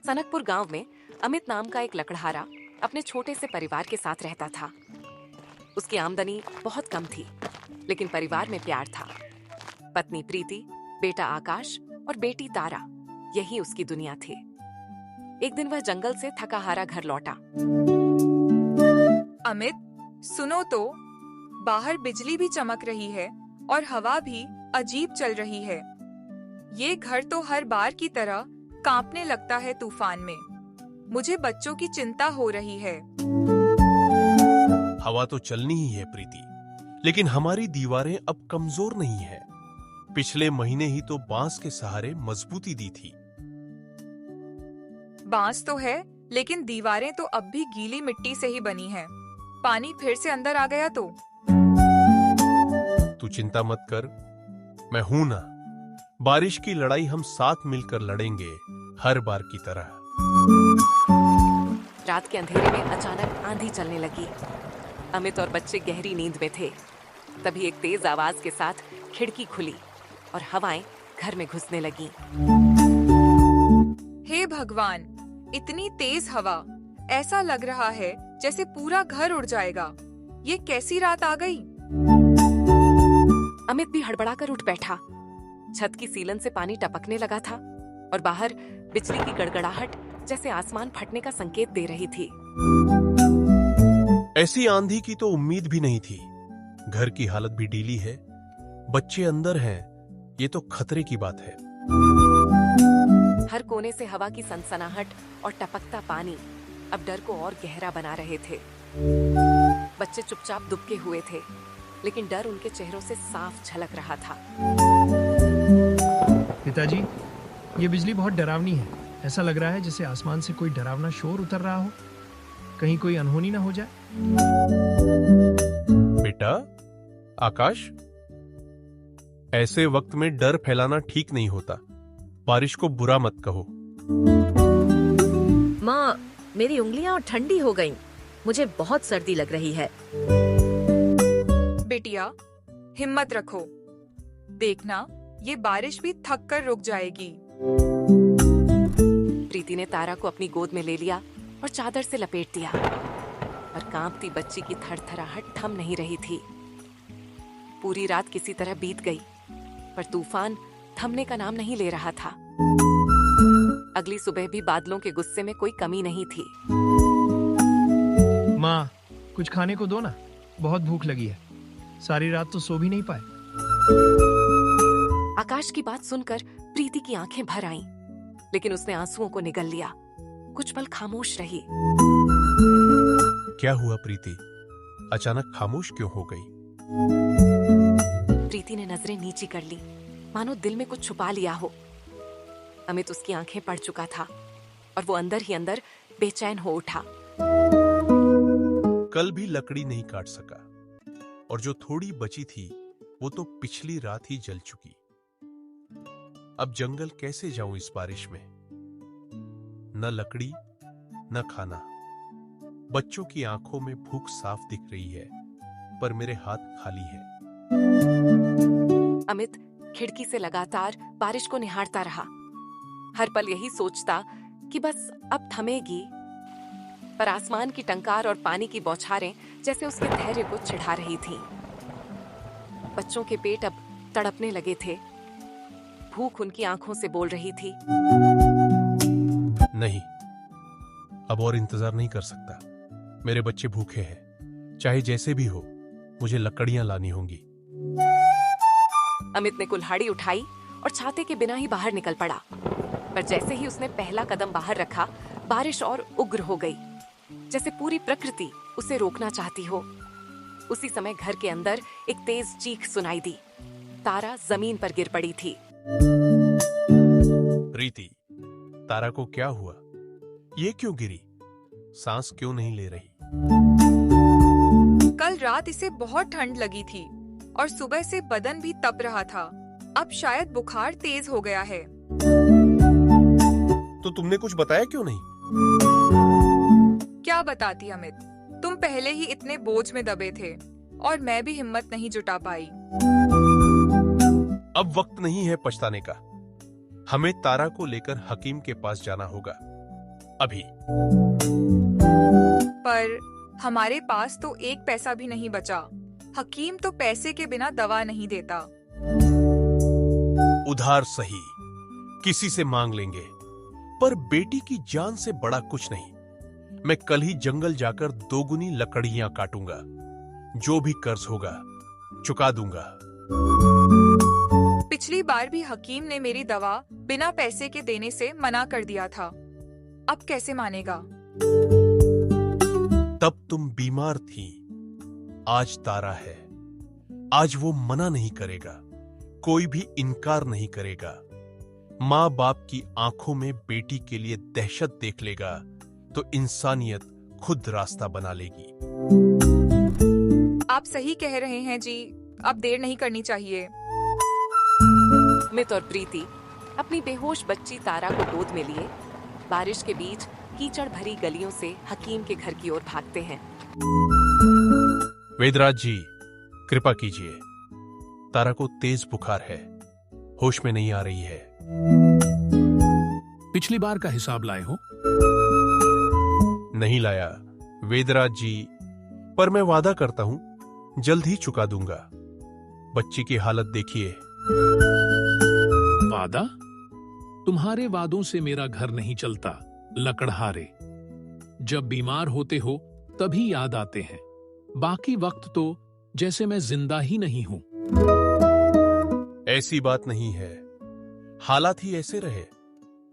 सनकपुर गांव में अमित नाम का एक लकड़हारा अपने छोटे से परिवार के साथ रहता था। उसकी आमदनी बहुत कम थी, लेकिन परिवार में प्यार था। पत्नी प्रीति, बेटा आकाश और बेटी तारा, यही उसकी दुनिया थी। एक दिन वह जंगल से थका हारा घर लौटा। अमित, सुनो तो, बाहर बिजली भी चमक रही है और हवा भी अजीब चल रही है। ये घर तो हर बार की तरह कांपने लगता है तूफान में। मुझे बच्चों की चिंता हो रही है। हवा तो चलनी ही है प्रीति, लेकिन हमारी दीवारें अब कमजोर नहीं है। पिछले महीने ही तो बांस के सहारे मजबूती दी थी। बांस तो है, लेकिन दीवारें तो अब भी गीली मिट्टी से ही बनी हैं। पानी फिर से अंदर आ गया तो? तू चिंता मत कर, मैं हूं ना। बारिश की लड़ाई हम साथ मिलकर लड़ेंगे, हर बार की तरह। रात के अंधेरे में अचानक आंधी चलने लगी। अमित और बच्चे गहरी नींद में थे। तभी एक तेज आवाज के साथ खिड़की खुली और हवाएं घर में घुसने लगी। हे भगवान, इतनी तेज हवा! ऐसा लग रहा है जैसे पूरा घर उड़ जाएगा। ये कैसी रात आ गई? अमित भी हड़बड़ाकर उठ बैठा। छत की सीलन से पानी टपकने लगा था और बाहर बिजली की गड़गड़ाहट जैसे आसमान फटने का संकेत दे रही थी। ऐसी आंधी की तो उम्मीद भी नहीं थी। घर की हालत भी ढीली है, बच्चे अंदर हैं, ये तो खतरे की बात है। हर कोने से हवा की सनसनाहट और टपकता पानी अब डर को और गहरा बना रहे थे। बच्चे चुपचाप दुबके हुए थे, लेकिन डर उनके चेहरों से साफ झलक रहा था। पिताजी, ये बिजली बहुत डरावनी है। ऐसा लग रहा है जैसे आसमान से कोई डरावना शोर उतर रहा हो। कहीं कोई अनहोनी ना हो जाए। बेटा आकाश, ऐसे वक्त में डर फैलाना ठीक नहीं होता। बारिश को बुरा मत कहो। माँ, मेरी उंगलियां ठंडी हो गईं। मुझे बहुत सर्दी लग रही है। बेटिया, हिम्मत रखो। देखना, ये बारिश भी थक कर रुक जाएगी। प्रीति ने तारा को अपनी गोद में ले लिया और चादर से लपेट दिया, पर कांपती बच्ची की थरथराहट थम नहीं रही थी। पूरी रात किसी तरह बीत गई, पर तूफान थमने का नाम नहीं ले रहा था। अगली सुबह भी बादलों के गुस्से में कोई कमी नहीं थी। माँ, कुछ खाने को दो ना, बहुत भूख लगी है। सारी रात तो सो भी नहीं पाए। आकाश की बात सुनकर प्रीति की आंखें भर आईं, लेकिन उसने आंसुओं को निगल लिया। कुछ पल खामोश रही। क्या हुआ प्रीति, अचानक खामोश क्यों हो गई? प्रीति ने नजरें नीची कर ली, मानो दिल में कुछ छुपा लिया हो। अमित उसकी आंखें पढ़ चुका था और वो अंदर ही अंदर बेचैन हो उठा। कल भी लकड़ी नहीं काट सका, और जो थोड़ी बची थी वो तो पिछली रात ही जल चुकी। अब जंगल कैसे जाऊं इस बारिश में? न लकड़ी न खाना। बच्चों की आंखों में भूख साफ दिख रही है, पर मेरे हाथ खाली हैं। अमित खिड़की से लगातार बारिश को निहारता रहा। हर पल यही सोचता कि बस अब थमेगी, पर आसमान की टंकार और पानी की बौछारें जैसे उसके धैर्य को चिढ़ा रही थीं। बच्चों के पेट अब तड़पने लगे थे। भूख उनकी आंखों से बोल रही थी। नहीं, अब और इंतजार नहीं कर सकता। मेरे बच्चे भूखे हैं। चाहे जैसे भी हो, मुझे लकड़ियां लानी होंगी। अमित ने कुल्हाड़ी उठाई और छाते के बिना ही बाहर निकल पड़ा। पर जैसे ही उसने पहला कदम बाहर रखा, बारिश और उग्र हो गई, जैसे पूरी प्रकृति उसे रोकना चाहती हो। उसी समय घर के अंदर एक तेज चीख सुनाई दी। तारा जमीन पर गिर पड़ी थी। प्रीति, तारा को क्या हुआ? ये क्यों गिरी? सांस क्यों नहीं ले रही? कल रात इसे बहुत ठंड लगी थी और सुबह से बदन भी तप रहा था। अब शायद बुखार तेज हो गया है। तो तुमने कुछ बताया क्यों नहीं? क्या बताती अमित, तुम पहले ही इतने बोझ में दबे थे और मैं भी हिम्मत नहीं जुटा पाई। अब वक्त नहीं है पछताने का। हमें तारा को लेकर हकीम के पास जाना होगा। अभी। पर हमारे पास तो एक पैसा भी नहीं बचा। हकीम तो पैसे के बिना दवा नहीं देता। उधार सही, किसी से मांग लेंगे, पर बेटी की जान से बड़ा कुछ नहीं। मैं कल ही जंगल जाकर 2 गुनी लकड़ियां काटूंगा। जो भी कर्ज होगा चुका दूंगा। पिछली बार भी हकीम ने मेरी दवा बिना पैसे के देने से मना कर दिया था। अब कैसे मानेगा? तब तुम बीमार थी, आज तारा है। आज वो मना नहीं करेगा, कोई भी इनकार नहीं करेगा। मां बाप की आंखों में बेटी के लिए दहशत देख लेगा तो इंसानियत खुद रास्ता बना लेगी। आप सही कह रहे हैं जी, अब देर नहीं करनी चाहिए। अमित और प्रीति अपनी बेहोश बच्ची तारा को गोद में लिए बारिश के बीच कीचड़ भरी गलियों से हकीम के घर की ओर भागते हैं। वेदराज जी, कृपा कीजिए, तारा को तेज बुखार है, होश में नहीं आ रही है। पिछली बार का हिसाब लाए हो? नहीं लाया वेदराज जी, पर मैं वादा करता हूं जल्द ही चुका दूंगा। बच्ची की हालत देखिए। वादा? तुम्हारे वादों से मेरा घर नहीं चलता, लकड़हारे। जब बीमार होते हो तभी याद आते हैं, बाकी वक्त तो जैसे मैं जिंदा ही नहीं हूं। ऐसी बात नहीं है, हालात ही ऐसे रहे,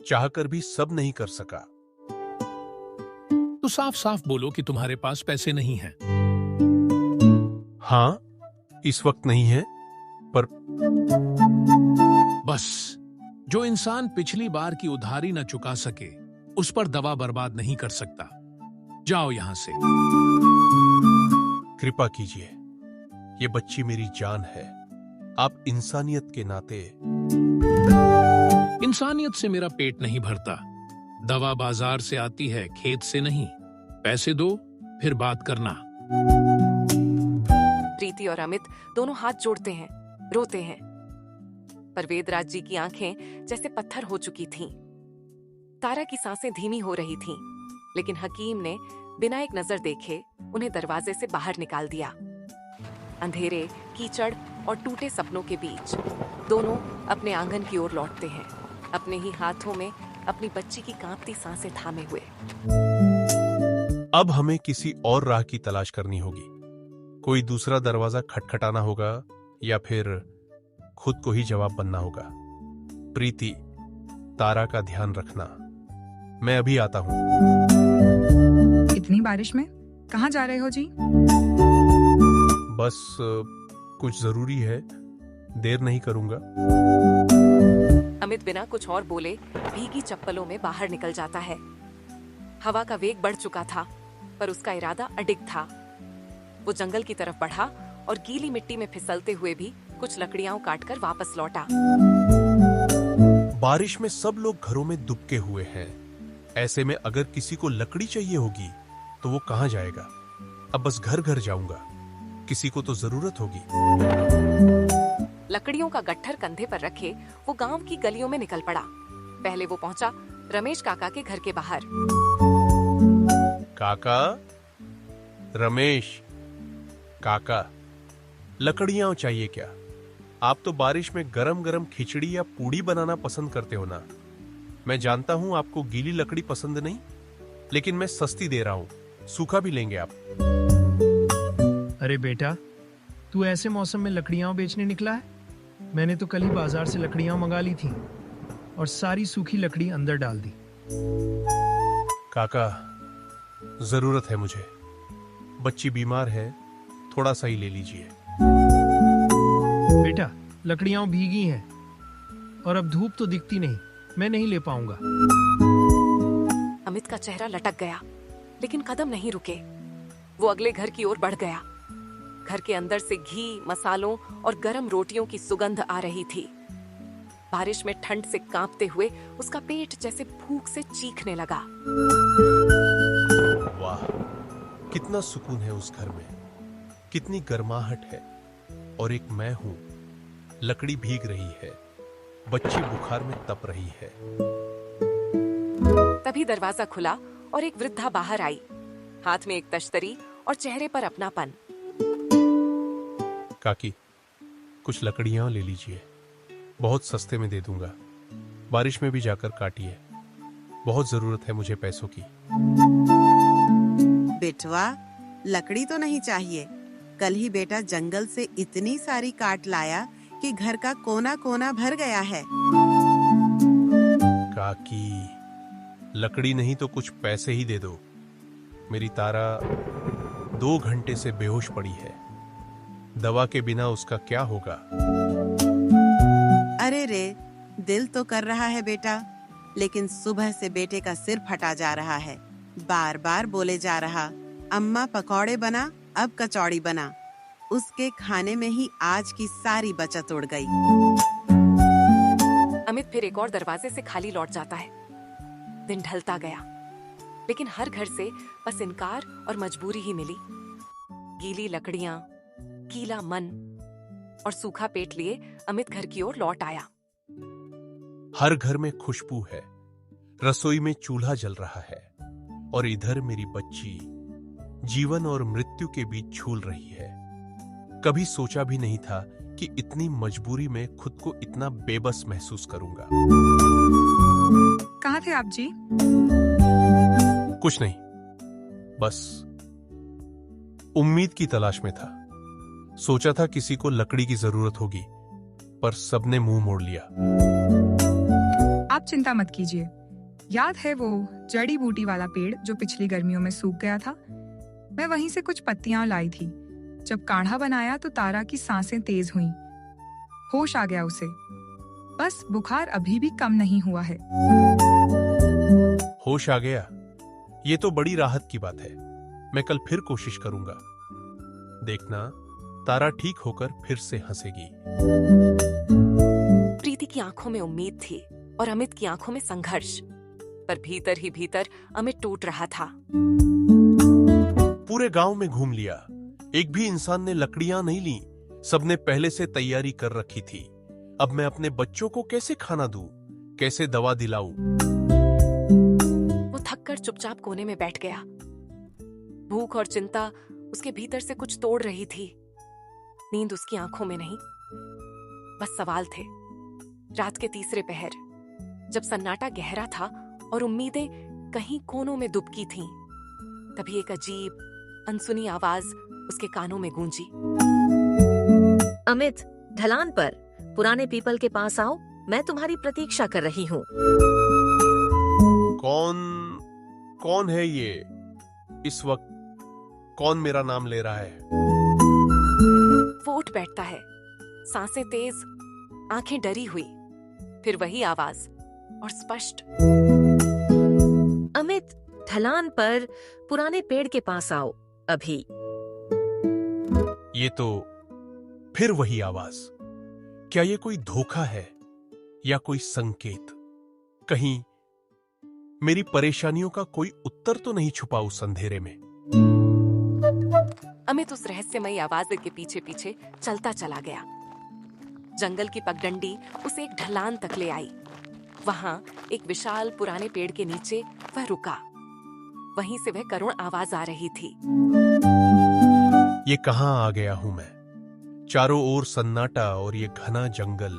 चाहकर भी सब नहीं कर सका। तो साफ साफ बोलो कि तुम्हारे पास पैसे नहीं हैं। हां, इस वक्त नहीं है, पर बस, जो इंसान पिछली बार की उधारी न चुका सके उस पर दवा बर्बाद नहीं कर सकता। जाओ यहां से। कृपा कीजिए, ये बच्ची मेरी जान है। आप इंसानियत के नाते। इंसानियत से मेरा पेट नहीं भरता। दवा बाजार से आती है, खेत से नहीं। पैसे दो, फिर बात करना। प्रीति और अमित दोनों हाथ जोड़ते हैं, रोते हैं। पर वेदराज जी की आंखें जैसे पत्थर हो चुकी थीं। तारा की सांसें धीमी हो रही थीं, लेकिन हकीम ने बिना एक नजर देखे उन्हें दरवाजे से बाहर निकाल दिया। अंधेरे, कीचड़ और टूटे सपनों के बीच दोनों अपने आंगन की ओर लौटते हैं, अपने ही हाथों में अपनी बच्ची की कांपती सांसें थामे हुए। अब हमें किसी और राह की तलाश करनी होगी। कोई दूसरा दरवाजा खटखटाना होगा या फिर खुद को ही जवाब बनना होगा। प्रीति, तारा का ध्यान रखना। मैं अभी आता हूं। इतनी बारिश में कहाँ जा रहे हो जी? बस कुछ जरूरी है, देर नहीं करूंगा। अमित बिना कुछ और बोले भीगी चप्पलों में बाहर निकल जाता है। हवा का वेग बढ़ चुका था, पर उसका इरादा अडिग था। वो जंगल की तरफ बढ़ा और गीली मिट्टी में फिसलते हुए भी कुछ लकड़ियां काटकर वापस लौटा। बारिश में सब लोग घरों में दुबके हुए हैं। ऐसे में अगर किसी को लकड़ी चाहिए होगी तो वो कहां जाएगा? अब बस घर घर जाऊंगा, किसी को तो जरूरत होगी। लकड़ियों का गट्ठर कंधे पर रखे वो गांव की गलियों में निकल पड़ा। पहले वो पहुंचा रमेश काका के घर के बाहर। काका, रमेश काका, लकड़ियां चाहिए क्या? आप तो बारिश में गरम गरम खिचड़ी या पूड़ी बनाना पसंद करते हो ना। मैं जानता हूं आपको गीली लकड़ी पसंद नहीं, लेकिन मैं सस्ती दे रहा हूं, सूखा भी लेंगे आप। अरे बेटा, तू ऐसे मौसम में लकड़ियां बेचने निकला है? मैंने तो कल ही बाजार से लकड़ियां मंगा ली थी और सारी सूखी लकड़ी अंदर डाल दी। काका, जरूरत है मुझे, बच्ची बीमार है, थोड़ा सा ही ले लीजिए। बेटा, लकड़ियां भीगी हैं और अब धूप तो दिखती नहीं, मैं नहीं ले पाऊंगा। अमित का चेहरा लटक गया, लेकिन कदम नहीं रुके। वो अगले घर की ओर बढ़ गया। घर के अंदर से घी, मसालों और गरम रोटियों की सुगंध आ रही थी। बारिश में ठंड से कांपते हुए उसका पेट जैसे भूख से चीखने लगा। वाह, कितना सुकून है उस घर में, कितनी गर्माहट है। और एक मैं हूं, लकड़ी भीग रही है, बच्ची बुखार में तप रही है। तभी दरवाजा खुला और एक वृद्धा बाहर आई, हाथ में एक तश्तरी और चेहरे पर अपनापन। काकी, कुछ लकड़ियां ले लीजिए, बहुत सस्ते में दे दूंगा। बारिश में भी जाकर काटिए, बहुत जरूरत है मुझे पैसों की। बेटवा, लकड़ी तो नहीं चाहिए। कल ही बेटा जंगल से इतनी सारी काट लाया कि घर का कोना कोना भर गया है। काकी, लकड़ी नहीं तो कुछ पैसे ही दे दो। मेरी तारा 2 घंटे से बेहोश पड़ी है, दवा के बिना उसका क्या होगा। अरे रे, दिल तो कर रहा है बेटा, लेकिन सुबह से बेटे का सिर फटा जा रहा है। बार बार बोले जा रहा, अम्मा पकौड़े बना, अब कचौड़ी बना। उसके खाने में ही आज की सारी बचत उड़ गई। अमित फिर एक और दरवाजे से खाली लौट जाता है। दिन ढलता गया, लेकिन हर घर से बस इनकार और मजबूरी ही मिली। गीली लकड़ियां, गीला मन और सूखा पेट लिए अमित घर की ओर लौट आया। हर घर में खुशबू है, रसोई में चूल्हा जल रहा है, और इधर मेरी बच्ची जीवन और मृत्यु के बीच झूल रही है। कभी सोचा भी नहीं था कि इतनी मजबूरी में खुद को इतना बेबस महसूस करूंगा। कहाँ थे आप जी? कुछ नहीं, बस उम्मीद की तलाश में था। सोचा था किसी को लकड़ी की जरूरत होगी, पर सबने मुंह मोड़ लिया। आप चिंता मत कीजिए। याद है वो जड़ी बूटी वाला पेड़ जो पिछली गर्मियों में सूख गया था? मैं वहीं से कुछ पत्तियां लाई थी। जब काढ़ा बनाया तो तारा की सांसें तेज हुईं। होश आ गया उसे। बस बुखार अभी भी कम नहीं हुआ है। होश आ गया, ये तो बड़ी राहत की बात है। मैं कल फिर कोशिश करूंगा। देखना, तारा ठीक होकर फिर से हंसेगी। प्रीति की आंखों में उम्मीद थी और अमित की आंखों में संघर्ष, पर भीतर ही भीतर अमित टूट रहा था। पूरे गांव में घूम लिया, एक भी इंसान ने लकड़ियां नहीं ली। सबने पहले से तैयारी कर रखी थी। अब मैं अपने बच्चों को कैसे खाना दूं, कैसे दवा दिलाऊं? वो थककर चुपचाप कोने में बैठ गया। भूख और चिंता उसके भीतर से कुछ तोड़ रही थी। नींद उसकी आंखों में नहीं, बस सवाल थे। रात के तीसरे पहर, जब सन्नाटा गहरा था और उम्मीदें कहीं कोनों में दुबकी थीं, तभी एक अजीब अनसुनी आवाज उसके कानों में गूंजी। अमित, ढलान पर पुराने पीपल के पास आओ, मैं तुम्हारी प्रतीक्षा कर रही हूँ। कौन है ये? इस वक्त कौन मेरा नाम ले रहा है? वो उठ बैठता है, सांसें तेज, आंखें डरी हुई। फिर वही आवाज और स्पष्ट, अमित, ढलान पर पुराने पेड़ के पास आओ अभी। ये तो फिर वही आवाज। क्या ये कोई धोखा है या कोई संकेत? कहीं मेरी परेशानियों का कोई उत्तर तो नहीं छुपा उस अंधेरे में? अमित उस रहस्यमयी आवाज के पीछे पीछे चलता चला गया। जंगल की पगडंडी उसे एक ढलान तक ले आई। वहां एक विशाल पुराने पेड़ के नीचे वह रुका। वहीं से वह करुण आवाज आ रही थी। ये कहां आ गया हूं मैं? चारों ओर सन्नाटा और ये घना जंगल,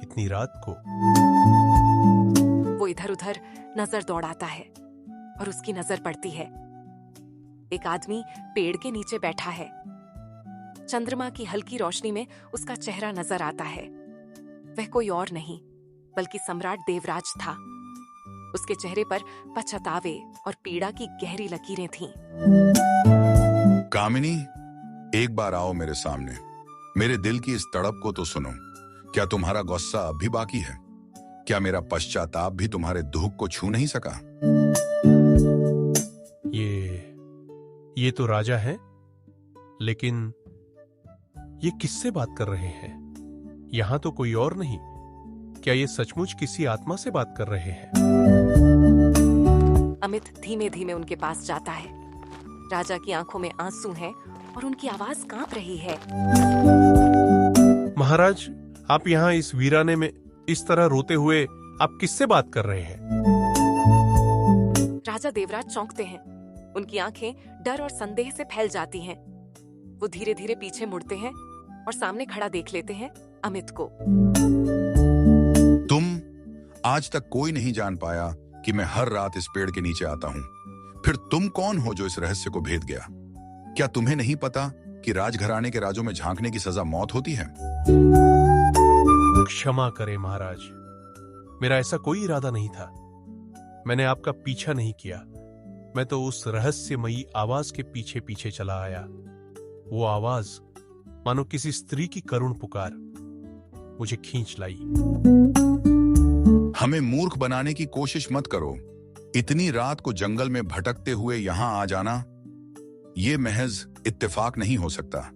इतनी रात को। वो इधर उधर नजर दौड़ाता है और उसकी नजर पड़ती है। एक आदमी पेड़ के नीचे बैठा है। चंद्रमा की हल्की रोशनी में उसका चेहरा नजर आता है। वह कोई और नहीं बल्कि सम्राट देवराज था। उसके चेहरे पर पछतावे और पीड़ा की गहरी लकीरें थीं। कामिनी, एक बार आओ मेरे सामने। मेरे दिल की इस तड़प को तो सुनो। क्या तुम्हारा गुस्सा अब भी बाकी है? क्या मेरा पश्चाताप भी तुम्हारे दुख को छू नहीं सका? ये तो राजा है, लेकिन ये किससे बात कर रहे हैं? यहां तो कोई और नहीं। क्या ये सचमुच किसी आत्मा से बात कर रहे हैं? अमित धीमे धीमे उनके पास जाता है। राजा की आंखों में आंसू हैं और उनकी आवाज कांप रही है। महाराज, आप यहाँ इस वीराने में इस तरह रोते हुए आप किससे बात कर रहे हैं? राजा देवराज चौंकते हैं। उनकी आंखें डर और संदेह से फैल जाती हैं। वो धीरे धीरे पीछे मुड़ते हैं और सामने खड़ा देख लेते हैं अमित को। तुम आज तक कोई नहीं जान पाया कि मैं हर रात इस पेड़ के नीचे आता हूं। फिर तुम कौन हो जो इस रहस्य को भेद गया? क्या तुम्हें नहीं पता कि राजघराने के राजों में झांकने की सजा मौत होती है? क्षमा करें महाराज, मेरा ऐसा कोई इरादा नहीं था। मैंने आपका पीछा नहीं किया। मैं तो उस रहस्यमयी आवाज के पीछे पीछे चला आया। वो आवाज मानो किसी स्त्री की करुण पुकार मुझे खींच लाई। हमें मूर्ख बनाने की कोशिश मत करो। इतनी रात को जंगल में भटकते हुए यहां आ जाना, ये महज इत्तेफाक नहीं हो सकता।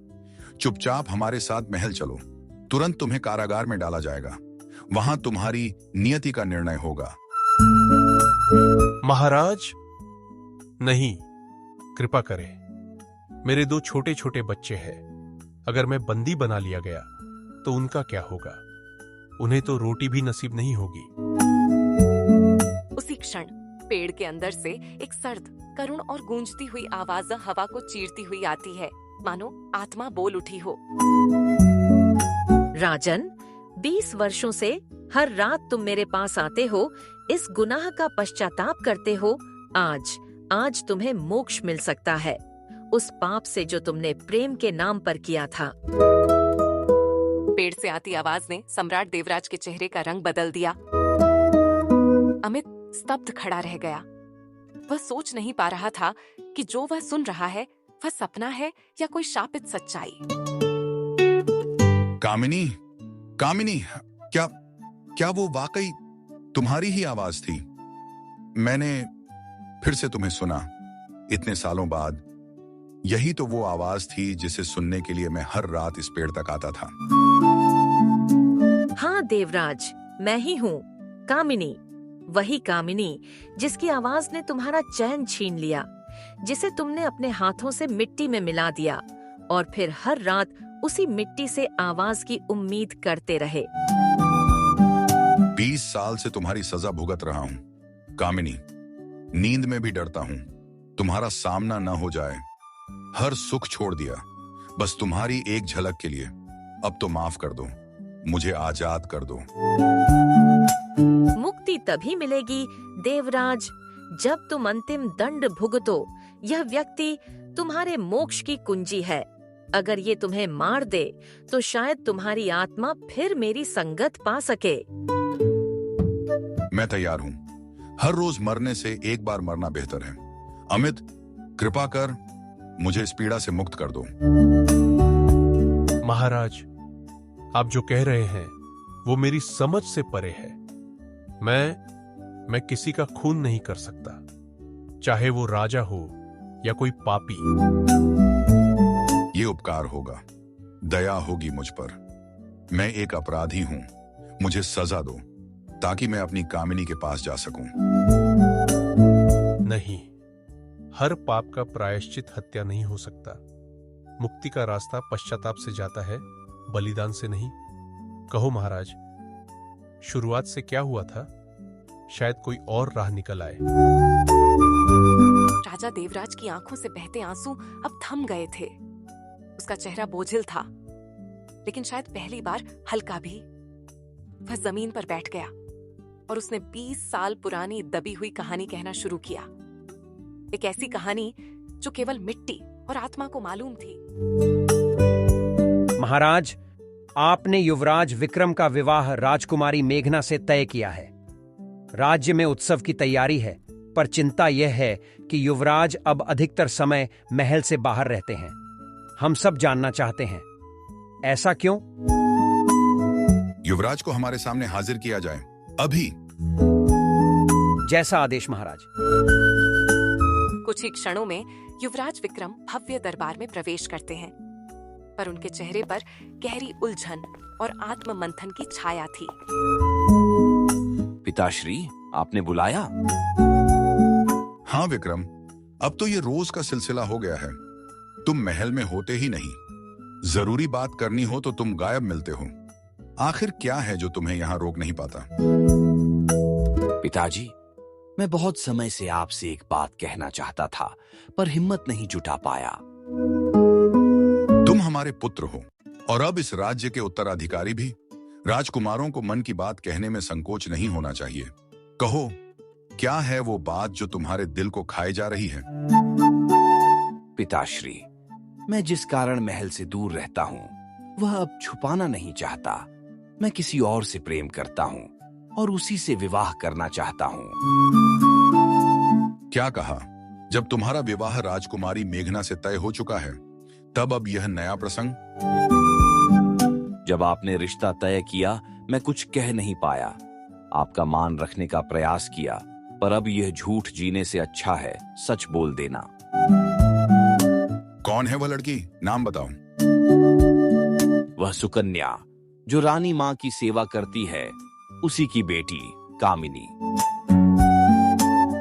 चुपचाप हमारे साथ महल चलो। तुरंत तुम्हें कारागार में डाला जाएगा। वहां तुम्हारी नियति का निर्णय होगा। महाराज नहीं, कृपा करें। मेरे 2 छोटे छोटे बच्चे हैं। अगर मैं बंदी बना लिया गया तो उनका क्या होगा? उन्हें तो रोटी भी नसीब नहीं होगी। उसी क्षण पेड़ के अंदर से एक सर्द, करुण और गूंजती हुई आवाज हवा को चीरती हुई आती है, मानो आत्मा बोल उठी हो। राजन, 20 वर्षों से हर रात तुम मेरे पास आते हो, इस गुनाह का पश्चाताप करते हो। आज तुम्हें मोक्ष मिल सकता है, उस पाप से जो तुमने प्रेम के नाम पर किया था। पेड़ से आती आवाज ने सम्राट देवराज के चेहरे का रंग बदल दिया। अमित स्तब्ध खड़ा रह गया। वह सोच नहीं पा रहा था कि जो वह सुन रहा है वह सपना है या कोई शापित सच्चाई। कामिनी, कामिनी, क्या वो वाकई तुम्हारी ही आवाज थी? मैंने फिर से तुम्हें सुना इतने सालों बाद। यही तो वो आवाज थी जिसे सुनने के लिए मैं हर रात इस पेड़ तक आता था। हाँ देवराज, मैं ही हूँ, कामिनी। वही कामिनी जिसकी आवाज ने तुम्हारा चैन छीन लिया, जिसे तुमने अपने हाथों से मिट्टी में मिला दिया और फिर हर रात उसी मिट्टी से आवाज की उम्मीद करते रहे। 20 साल से तुम्हारी सजा भुगत रहा हूं कामिनी। नींद में भी डरता हूं तुम्हारा सामना न हो जाए। हर सुख छोड़ दिया बस तुम्हारी एक झलक के लिए। अब तो माफ कर दो, मुझे आजाद कर दो। मुक्ति तभी मिलेगी देवराज, जब तुम अंतिम दंड भुगतो। यह व्यक्ति तुम्हारे मोक्ष की कुंजी है। अगर ये तुम्हें मार दे तो शायद तुम्हारी आत्मा फिर मेरी संगत पा सके। मैं तैयार हूं। हर रोज मरने से एक बार मरना बेहतर है। अमित, कृपा कर मुझे इस पीड़ा से मुक्त कर दो। महाराज, आप जो कह रहे हैं वो मेरी समझ से परे है। मैं किसी का खून नहीं कर सकता, चाहे वो राजा हो या कोई पापी। ये उपकार होगा, दया होगी मुझ पर। मैं एक अपराधी हूं, मुझे सजा दो ताकि मैं अपनी कामिनी के पास जा सकूं। नहीं, हर पाप का प्रायश्चित हत्या नहीं हो सकता। मुक्ति का रास्ता पश्चाताप से जाता है, बलिदान से नहीं। कहो महाराज, शुरुआत से क्या हुआ था? शायद कोई और राह निकल आए। राजा देवराज की आंखों से बहते आंसू अब थम गए थे। उसका चेहरा बोझिल था, लेकिन शायद पहली बार हल्का भी। वह जमीन पर बैठ गया और उसने 20 साल पुरानी दबी हुई कहानी कहना शुरू किया। एक ऐसी कहानी जो केवल मिट्टी और आत्मा को मालूम थी। महाराज, आपने युवराज विक्रम का विवाह राजकुमारी मेघना से तय किया है। राज्य में उत्सव की तैयारी है, पर चिंता यह है कि युवराज अब अधिकतर समय महल से बाहर रहते हैं। हम सब जानना चाहते हैं, ऐसा क्यों? युवराज को हमारे सामने हाजिर किया जाए अभी। जैसा आदेश महाराज। कुछ ही क्षणों में युवराज विक्रम भव्य दरबार में प्रवेश करते हैं, पर उनके चेहरे पर गहरी उलझन और आत्म मंथन की छाया थी। पिताश्री, आपने बुलाया? हाँ विक्रम, अब तो ये रोज का सिलसिला हो गया है। तुम महल में होते ही नहीं। जरूरी बात करनी हो तो तुम गायब मिलते हो। आखिर क्या है जो तुम्हें यहाँ रोक नहीं पाता? पिताजी, मैं बहुत समय से आपसे एक बात कहना चाहता था, पर हिम्मत नहीं जुटा पाया। तुम हमारे पुत्र हो और अब इस राज्य के उत्तराधिकारी भी। राजकुमारों को मन की बात कहने में संकोच नहीं होना चाहिए। कहो, क्या है वो बात जो तुम्हारे दिल को खाए जा रही है? पिताश्री, मैं जिस कारण महल से दूर रहता हूँ वह अब छुपाना नहीं चाहता। मैं किसी और से प्रेम करता हूँ और उसी से विवाह करना चाहता हूँ। क्या कहा? जब तुम्हारा विवाह राजकुमारी मेघना से तय हो चुका है, तब अब यह नया प्रसंग? जब आपने रिश्ता तय किया, मैं कुछ कह नहीं पाया। आपका मान रखने का प्रयास किया, पर अब यह झूठ जीने से अच्छा है सच बोल देना। कौन है वह लड़की? नाम बताओ। वह सुकन्या जो रानी माँ की सेवा करती है, उसी की बेटी कामिनी।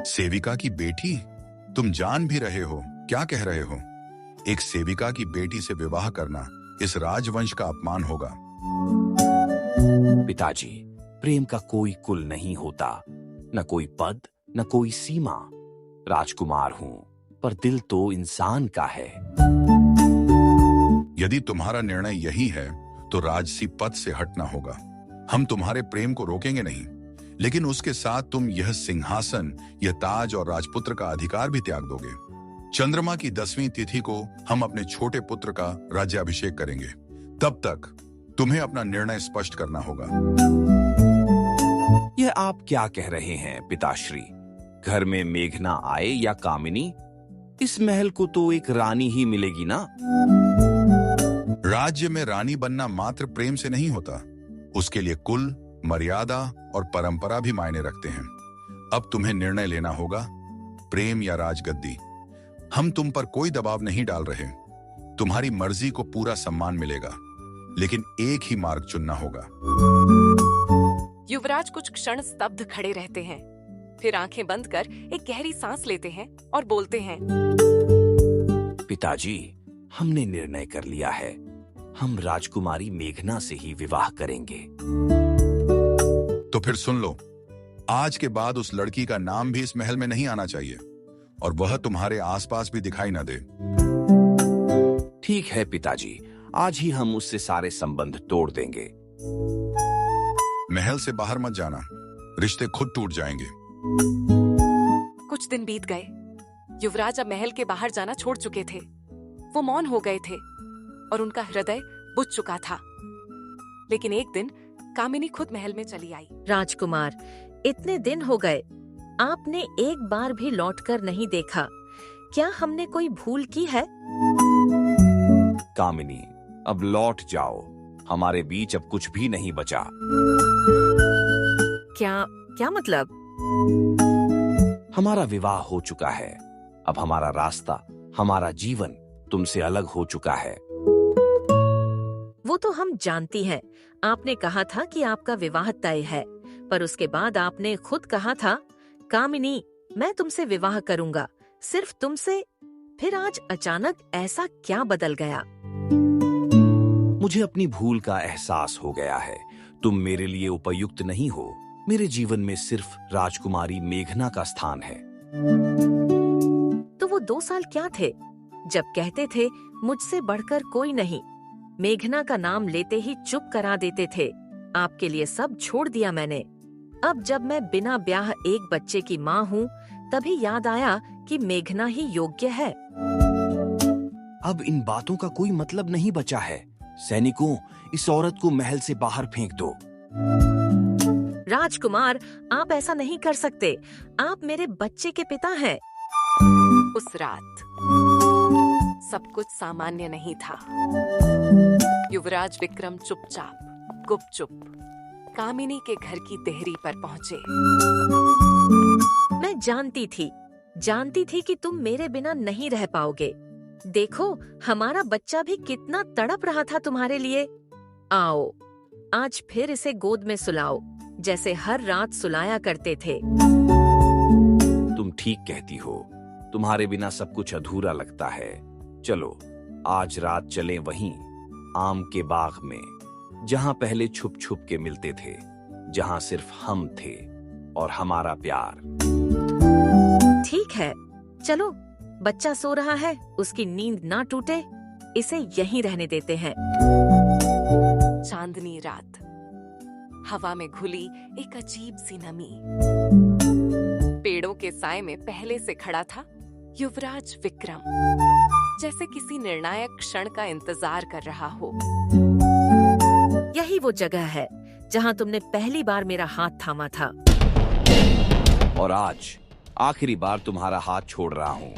सेविका की बेटी? तुम जान भी रहे हो क्या कह रहे हो? एक सेविका की बेटी से विवाह करना इस राजवंश का अपमान होगा। पिताजी, प्रेम का कोई कुल नहीं होता, न कोई पद, न कोई सीमा। राजकुमार हूं, पर दिल तो इंसान का है। यदि तुम्हारा निर्णय यही है, तो राजसी पद से हटना होगा। हम तुम्हारे प्रेम को रोकेंगे नहीं, लेकिन उसके साथ तुम यह सिंहासन, यह ताज और राजपुत्र का अधिकार भी त्याग दोगे। चंद्रमा की 10वीं तिथि को हम अपने छोटे पुत्र का राज्याभिषेक करेंगे। तब तक तुम्हें अपना निर्णय स्पष्ट करना होगा। यह आप क्या कह रहे हैं पिताश्री? घर में मेघना आए या कामिनी, इस महल को तो एक रानी ही मिलेगी ना? राज्य में रानी बनना मात्र प्रेम से नहीं होता, उसके लिए कुल, मर्यादा और परंपरा भी मायने रखते हैं। अब तुम्हें निर्णय लेना होगा, प्रेम या राजगद्दी। हम तुम पर कोई दबाव नहीं डाल रहे। तुम्हारी मर्जी को पूरा सम्मान मिलेगा, लेकिन एक ही मार्ग चुनना होगा। युवराज कुछ क्षण स्तब्ध खड़े रहते हैं, फिर आंखें बंद कर एक गहरी सांस लेते हैं और बोलते हैं, पिताजी, हमने निर्णय कर लिया है। हम राजकुमारी मेघना से ही विवाह करेंगे। तो फिर सुन लो, आज के बाद उस लड़की का नाम भी इस महल में नहीं आना चाहिए और वह तुम्हारे आसपास भी दिखाई न दे। ठीक है पिताजी, आज ही हम उससे सारे संबंध तोड़ देंगे। महल से बाहर मत जाना, रिश्ते खुद टूट जाएंगे। कुछ दिन बीत गए। युवराज अब महल के बाहर जाना छोड़ चुके थे। वो मौन हो गए थे और उनका हृदय बुझ चुका था। लेकिन एक दिन कामिनी खुद महल में चली आई। राजकुमार, इतने दिन हो गए, आपने एक बार भी लौटकर नहीं देखा। क्या हमने कोई भूल की है? कामिनी, अब लौट जाओ। हमारे बीच अब कुछ भी नहीं बचा। क्या मतलब? हमारा विवाह हो चुका है। अब हमारा रास्ता, हमारा जीवन तुमसे अलग हो चुका है। वो तो हम जानती हैं। आपने कहा था कि आपका विवाह तय है, पर उसके बाद आपने खुद कहा था, कामिनी, मैं तुमसे विवाह करूंगा, सिर्फ तुमसे। फिर आज अचानक ऐसा क्या बदल गया? मुझे अपनी भूल का एहसास हो गया है। तुम मेरे लिए उपयुक्त नहीं हो। मेरे जीवन में सिर्फ राजकुमारी मेघना का स्थान है। तो वो 2 साल क्या थे, जब कहते थे मुझसे बढ़कर कोई नहीं? मेघना का नाम लेते ही चुप करा देते थे। आपके लिए सब छोड़ दिया मैंने। अब जब मैं बिना ब्याह एक बच्चे की माँ हूँ, तभी याद आया कि मेघना ही योग्य है। अब इन बातों का कोई मतलब नहीं बचा है। सैनिकों, इस औरत को महल से बाहर फेंक दो। राजकुमार, आप ऐसा नहीं कर सकते। आप मेरे बच्चे के पिता हैं। उस रात सब कुछ सामान्य नहीं था। युवराज विक्रम चुपचाप, गुपचुप कामिनी के घर की देहरी पर पहुंचे। मैं जानती थी कि तुम मेरे बिना नहीं रह पाओगे। देखो, हमारा बच्चा भी कितना तड़प रहा था तुम्हारे लिए। आओ, आज फिर इसे गोद में सुलाओ, जैसे हर रात सुलाया करते थे। तुम ठीक कहती हो। तुम्हारे बिना सब कुछ अधूरा लगता है। चलो, आज रात चलें वहीं, आम के बाग में, जहां पहले छुप छुप के मिलते थे, जहां सिर्फ हम थे और हमारा प्यार। ठीक है, चलो, बच्चा सो रहा है, उसकी नींद ना टूटे, इसे यहीं रहने देते हैं। चांदनी रात, हवा में घुली एक अजीब सी नमी। पेड़ों के साए में पहले से खड़ा था युवराज विक्रम, जैसे किसी निर्णायक क्षण का इंतजार कर रहा हो। यही वो जगह है जहाँ तुमने पहली बार मेरा हाथ थामा था। और आज आखिरी बार तुम्हारा हाथ छोड़ रहा हूँ।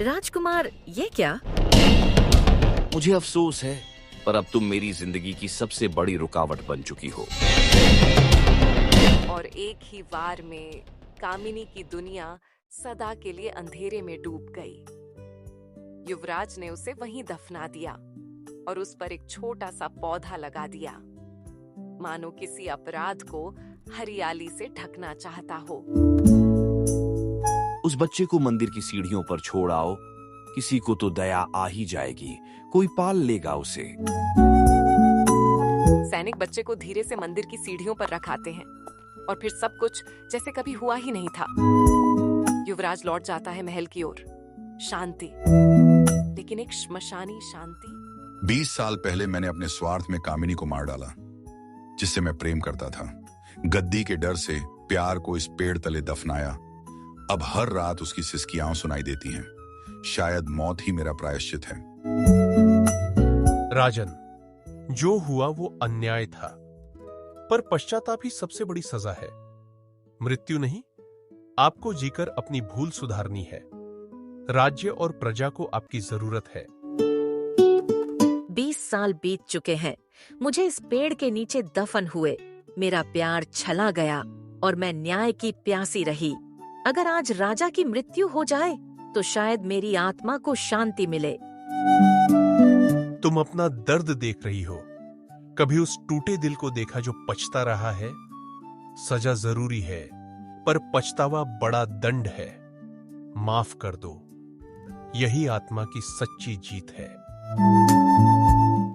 राजकुमार, ये क्या? मुझे अफसोस है, पर अब तुम मेरी जिंदगी की सबसे बड़ी रुकावट बन चुकी हो। और एक ही वार में कामिनी की दुनिया सदा के लिए अंधेरे में डूब गई। युवराज ने उसे वहीं दफना दिया और उस पर एक छोटा सा पौधा लगा दिया, मानो किसी अपराध को हरियाली से ढकना चाहता हो। उस बच्चे को मंदिर की सीढ़ियों पर छोड़ आओ, किसी को तो दया आ ही जाएगी, कोई पाल लेगा उसे। सैनिक बच्चे को धीरे से मंदिर की सीढ़ियों पर रखाते हैं और फिर सब कुछ जैसे कभी हुआ ही नहीं था। युवराज लौट जाता है महल की ओर, शांति, लेकिन एक श्मशानी शांति। 20 साल पहले मैंने अपने स्वार्थ में कामिनी को मार डाला, जिससे मैं प्रेम करता था। गद्दी के डर से प्यार को इस पेड़ तले दफनाया। अब हर रात उसकी सिसकियां सुनाई देती हैं। शायद मौत ही मेरा प्रायश्चित है। राजन, जो हुआ वो अन्याय था, पर पश्चाताप ही सबसे बड़ी सजा है। मृत्यु नहीं, आपको जीकर अपनी भूल सुधारनी है। राज्य और प्रजा को आपकी जरूरत है। 20 साल बीत चुके हैं, मुझे इस पेड़ के नीचे दफन हुए। मेरा प्यार छला गया और मैं न्याय की प्यासी रही। अगर आज राजा की मृत्यु हो जाए तो शायद मेरी आत्मा को शांति मिले। तुम अपना दर्द देख रही हो। कभी उस टूटे दिल को देखा जो पछता रहा है? सजा जरूरी है, पर पछतावा बड़ा दंड है। माफ कर दो, यही आत्मा की सच्ची जीत है।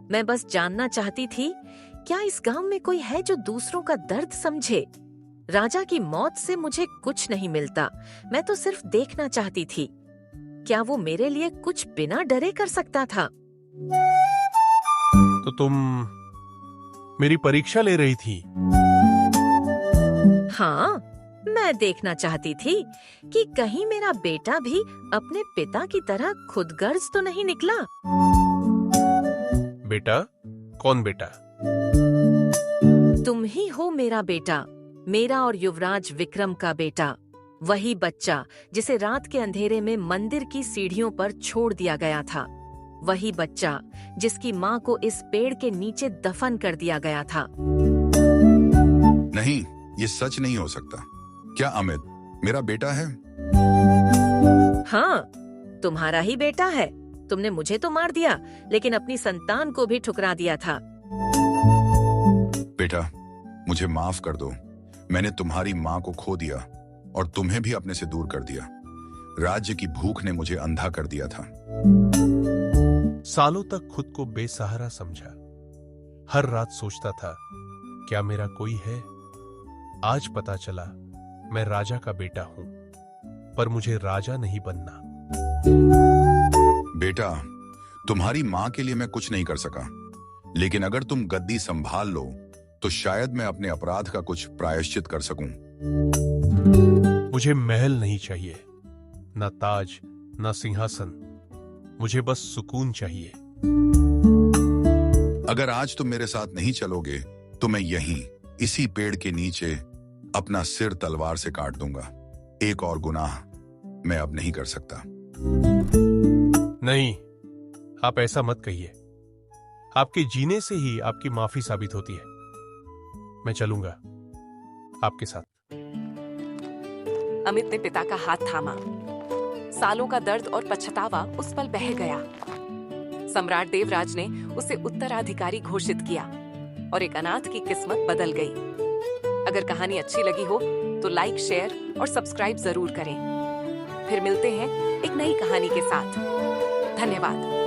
मैं बस जानना चाहती थी, क्या इस गांव में कोई है जो दूसरों का दर्द समझे? राजा की मौत से मुझे कुछ नहीं मिलता, मैं तो सिर्फ देखना चाहती थी। क्या वो मेरे लिए कुछ बिना डरे कर सकता था? तो तुम मेरी परीक्षा ले रही थी? हाँ, मैं देखना चाहती थी कि कहीं मेरा बेटा भी अपने पिता की तरह खुदगर्ज तो नहीं निकला। बेटा? कौन बेटा? तुम ही हो मेरा बेटा, मेरा और युवराज विक्रम का बेटा। वही बच्चा जिसे रात के अंधेरे में मंदिर की सीढ़ियों पर छोड़ दिया गया था। वही बच्चा जिसकी माँ को इस पेड़ के नीचे दफन कर दिया गया था। नहीं, ये सच नहीं हो सकता। क्या अमित मेरा बेटा है? हाँ, तुम्हारा ही बेटा है। तुमने मुझे तो मार दिया, लेकिन अपनी संतान को भी ठुकरा दिया था। बेटा, मुझे माफ कर दो। मैंने तुम्हारी माँ को खो दिया और तुम्हें भी अपने से दूर कर दिया। राज्य की भूख ने मुझे अंधा कर दिया था। सालों तक खुद को बेसहारा समझा। हर रात सोचता था, क्या मेरा कोई है? आज पता चला मैं राजा का बेटा हूं, पर मुझे राजा नहीं बनना। बेटा, तुम्हारी माँ के लिए मैं कुछ नहीं कर सका, लेकिन अगर तुम गद्दी संभाल लो तो शायद मैं अपने अपराध का कुछ प्रायश्चित कर सकूं। मुझे महल नहीं चाहिए, न ताज, न सिंहासन। मुझे बस सुकून चाहिए। अगर आज तुम मेरे साथ नहीं चलोगे तो मैं यहीं इसी पेड़ के नीचे अपना सिर तलवार से काट दूंगा। एक और गुनाह मैं अब नहीं कर सकता। नहीं, आप ऐसा मत कहिए। आपके जीने से ही आपकी माफी साबित होती है। मैं चलूंगा आपके साथ। अमित ने पिता का हाथ थामा। सालों का दर्द और पछतावा उस पल बह गया। सम्राट देवराज ने उसे उत्तराधिकारी घोषित किया और एक अनाथ की किस्मत बदल गई। अगर कहानी अच्छी लगी हो तो लाइक, शेयर और सब्सक्राइब जरूर करें। फिर मिलते हैं एक नई कहानी के साथ। धन्यवाद।